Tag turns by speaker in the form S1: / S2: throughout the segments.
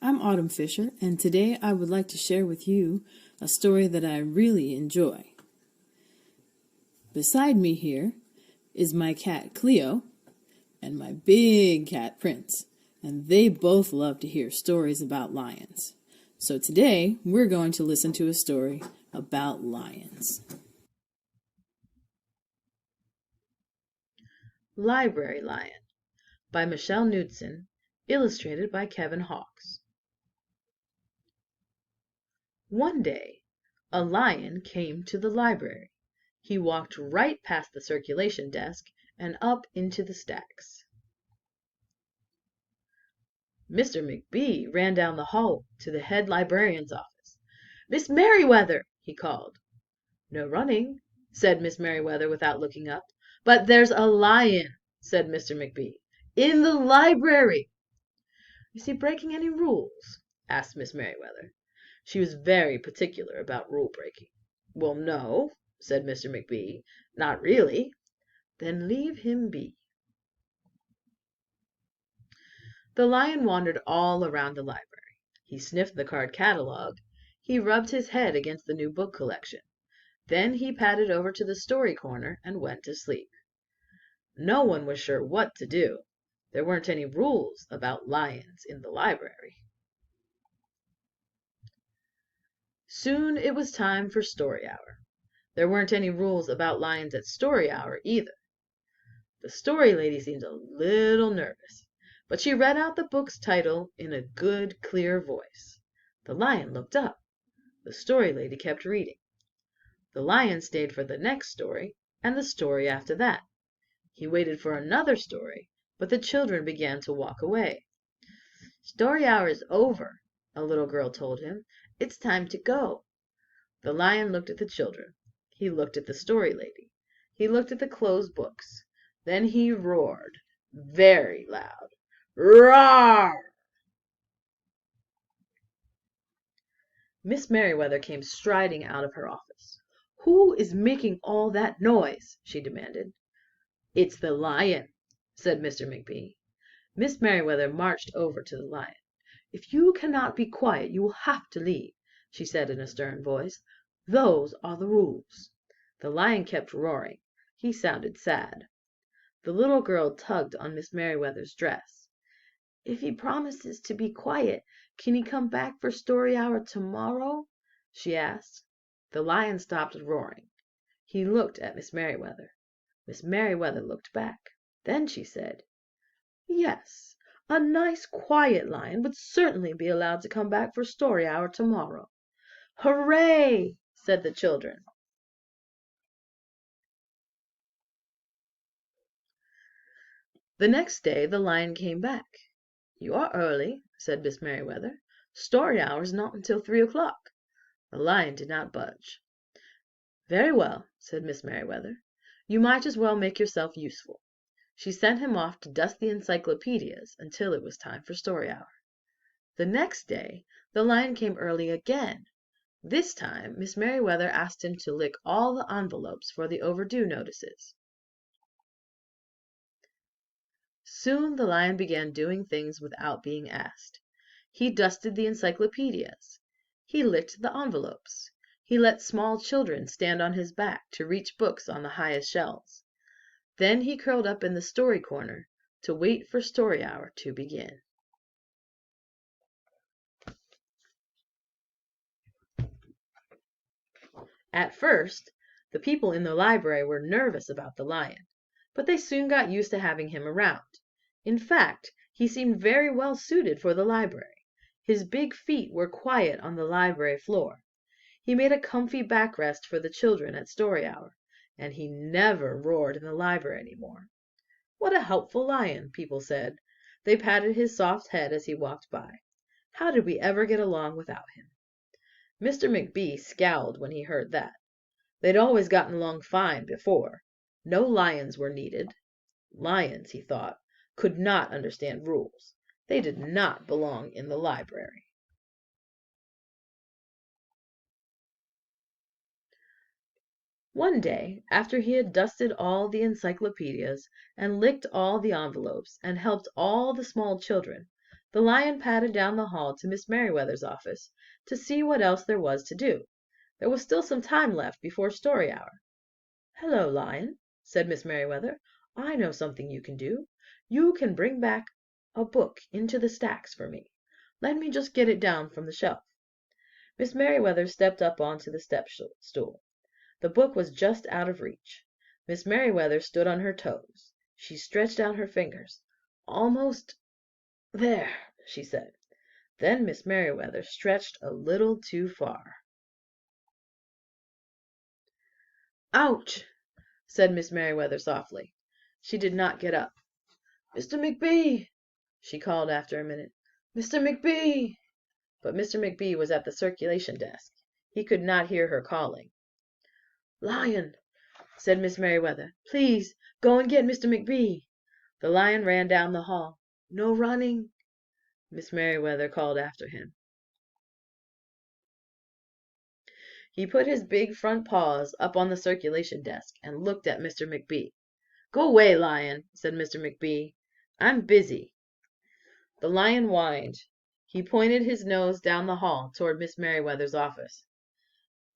S1: I'm Autumn Fisher, and today I would like to share with you a story that I really enjoy. Beside me here is my cat Cleo and my big cat Prince, and they both love to hear stories about lions. So today we're going to listen to a story about lions.
S2: Library Lion by Michelle Knudsen, illustrated by Kevin Hawkes. One day, a lion came to the library. He walked right past the circulation desk and up into the stacks. Mr. McBee ran down the hall to the head librarian's office. "Miss Merriweather!" he called. "No running," said Miss Merriweather without looking up. "But there's a lion," said Mr. McBee, "in the library." "Is he breaking any rules?" asked Miss Merriweather. She was very particular about rule breaking. "Well, no," said Mr. McBee, "not really." "Then leave him be." The lion wandered all around the library. He sniffed the card catalog. He rubbed his head against the new book collection. Then he padded over to the story corner and went to sleep. No one was sure what to do. There weren't any rules about lions in the library. Soon it was time for story hour. There weren't any rules about lions at story hour either. The story lady seemed a little nervous, but she read out the book's title in a good, clear voice. The lion looked up. The story lady kept reading. The lion stayed for the next story and the story after that. He waited for another story, but the children began to walk away. "Story hour is over," a little girl told him. "It's time to go." The lion looked at the children. He looked at the story lady. He looked at the closed books. Then he roared very loud. "Roar!" Miss Merriweather came striding out of her office. "Who is making all that noise?" she demanded. "It's the lion," said Mr. McBee. Miss Merriweather marched over to the lion. "If you cannot be quiet you will have to leave," she said in a stern voice. "Those are the rules." The lion kept roaring. He sounded sad. The little girl tugged on Miss Merriweather's dress. "If he promises to be quiet, can he come back for story hour tomorrow?" she asked. The lion stopped roaring. He looked at Miss Merriweather. Miss Merriweather looked back. Then she said, "Yes, a nice quiet lion would certainly be allowed to come back for story hour tomorrow." "Hooray!" said the children. The next day the lion came back. "You are early," said Miss Merriweather. "Story hour is not until 3 o'clock." The lion did not budge. "Very well," said Miss Merriweather. "You might as well make yourself useful." She sent him off to dust the encyclopedias until it was time for story hour. The next day the lion came early again. This time Miss Merriweather asked him to lick all the envelopes for the overdue notices. Soon the lion began doing things without being asked. He dusted the encyclopedias. He licked the envelopes. He let small children stand on his back to reach books on the highest shelves. Then he curled up in the story corner to wait for story hour to begin. At first, the people in the library were nervous about the lion, but they soon got used to having him around. In fact, he seemed very well suited for the library. His big feet were quiet on the library floor. He made a comfy backrest for the children at story hour, and he never roared in the library any more. "What a helpful lion," people said. They patted his soft head as he walked by. How did we ever get along without him? Mr. McBee scowled when he heard that. They'd always gotten along fine before. No lions were needed. Lions, he thought, could not understand rules. They did not belong in the library. One day, after he had dusted all the encyclopedias and licked all the envelopes and helped all the small children, The Lion padded down the hall to Miss Merryweather's office to see what else there was to do. There was still some time left before story hour. "Hello, Lion," said Miss Merryweather. "I know something you can do. You can bring back a book into the stacks for me. Let me just get it down from the shelf." Miss Merryweather stepped up onto the step stool. The book was just out of reach. Miss Merryweather stood on her toes. She stretched out her fingers. "Almost there," she said. Then Miss Merryweather stretched a little too far. "Ouch!" said Miss Merryweather softly. She did not get up. "Mr. McBee!" she called after a minute. "Mr. McBee!" But Mr. McBee was at the circulation desk. He could not hear her calling. "Lion," said Miss Merryweather, "please go and get Mr. McBee." The Lion ran down the hall. "No running," Miss Merryweather called after him. He put his big front paws up on the circulation desk and looked at Mr. McBee. "Go away, Lion," said Mr. McBee. "I'm busy." The Lion whined. He pointed his nose down the hall toward Miss Merryweather's office.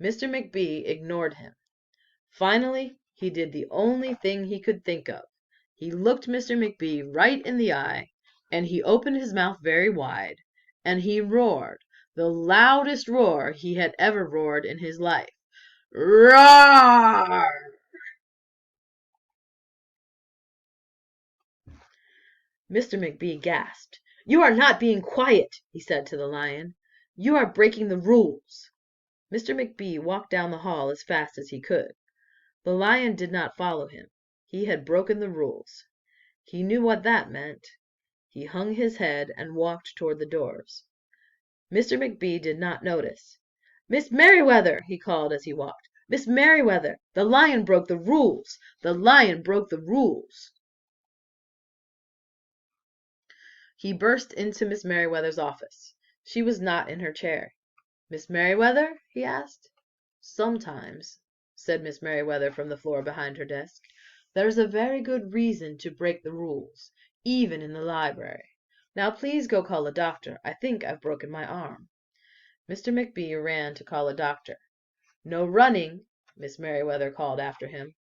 S2: Mr. McBee ignored him. Finally he did the only thing he could think of. He looked Mr. McBee right in the eye, and he opened his mouth very wide, and he roared the loudest roar he had ever roared in his life. "Roar!" Mr. McBee gasped. "You are not being quiet," he said to the Lion. "You are breaking the rules." Mr. McBee walked down the hall as fast as he could. The Lion did not follow him. He had broken the rules. He knew what that meant. He hung his head and walked toward the doors. Mr. McBee did not notice. "Miss Merryweather!" he called as he walked. "Miss Merryweather! The Lion broke the rules! The Lion broke the rules!" He burst into Miss Merryweather's office. She was not in her chair. "Miss Merryweather?" he asked. "Sometimes," said Miss Merryweather from the floor behind her desk, "there's a very good reason to break the rules, even in the library. Now please go call a doctor. I think I've broken my arm." Mr. McBee ran to call a doctor. "No running," Miss Merryweather called after him.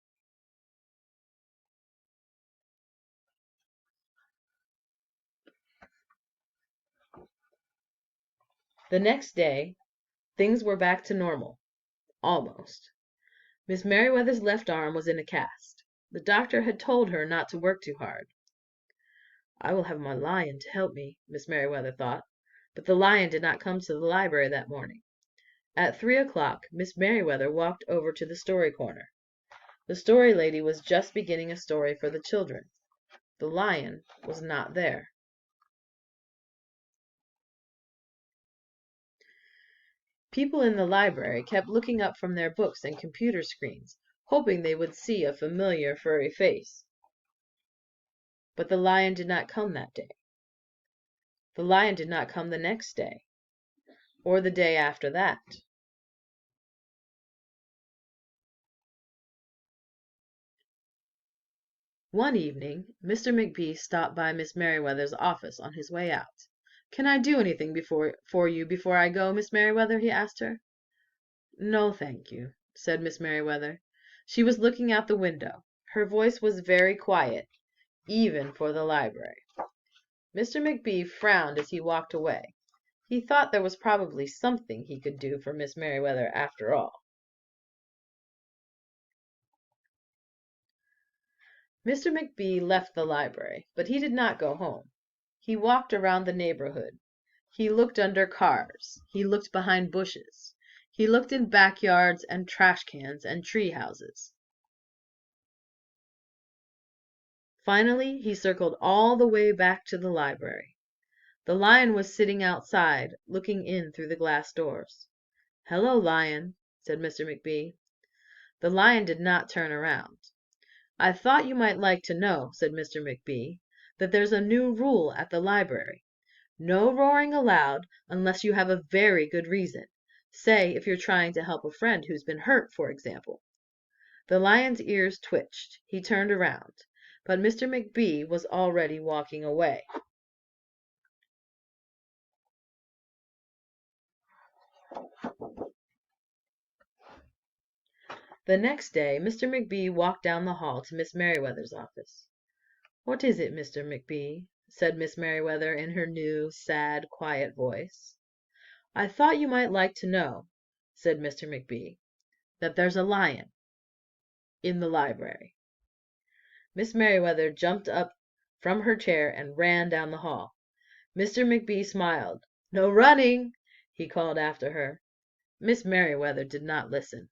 S2: The next day things were back to normal, almost. Miss Merryweather's left arm was in a cast. The doctor had told her not to work too hard. "I will have my Lion to help me," Miss Merryweather thought. But the Lion did not come to the library that morning. At 3 o'clock Miss Merryweather walked over to the story corner. The Story Lady was just beginning a story for the children. The Lion was not there. People in the library kept looking up from their books and computer screens, hoping they would see a familiar furry face. But the Lion did not come that day. The Lion did not come the next day, or the day after that. One evening Mr. McBee stopped by Miss Merryweather's office on his way out. "Can I do anything for you before I go, Miss Merryweather?" he asked her. "No, thank you," said Miss Merryweather. She was looking out the window. Her voice was very quiet, even for the library. Mr. McBee frowned as he walked away. He thought there was probably something he could do for Miss Merryweather after all. Mr. McBee left the library, but he did not go home. He walked around the neighborhood. He looked under cars. He looked behind bushes. He looked in backyards and trash cans and tree houses. Finally he circled all the way back to the library. The Lion was sitting outside, looking in through the glass doors. "Hello, Lion," said Mr. McBee. The Lion did not turn around. "I thought you might like to know," said Mr. McBee, "that there's a new rule at the library. No roaring allowed unless you have a very good reason. Say if you're trying to help a friend who's been hurt, for example." The Lion's ears twitched. He turned around, but Mr. McBee was already walking away. The next day Mr. McB. walked down the hall to Miss Merriweather's office. "What is it, Mr. McB.?" said Miss Merriweather in her new, sad, quiet voice. "I thought you might like to know," said Mr. McB., "that there's a lion in the library." Miss Merriweather jumped up from her chair and ran down the hall. Mr. McB. smiled. "No running," he called after her. Miss Merriweather did not listen.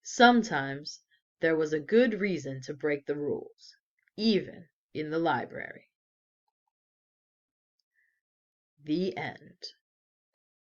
S2: Sometimes there was a good reason to break the rules, even in the library. The end.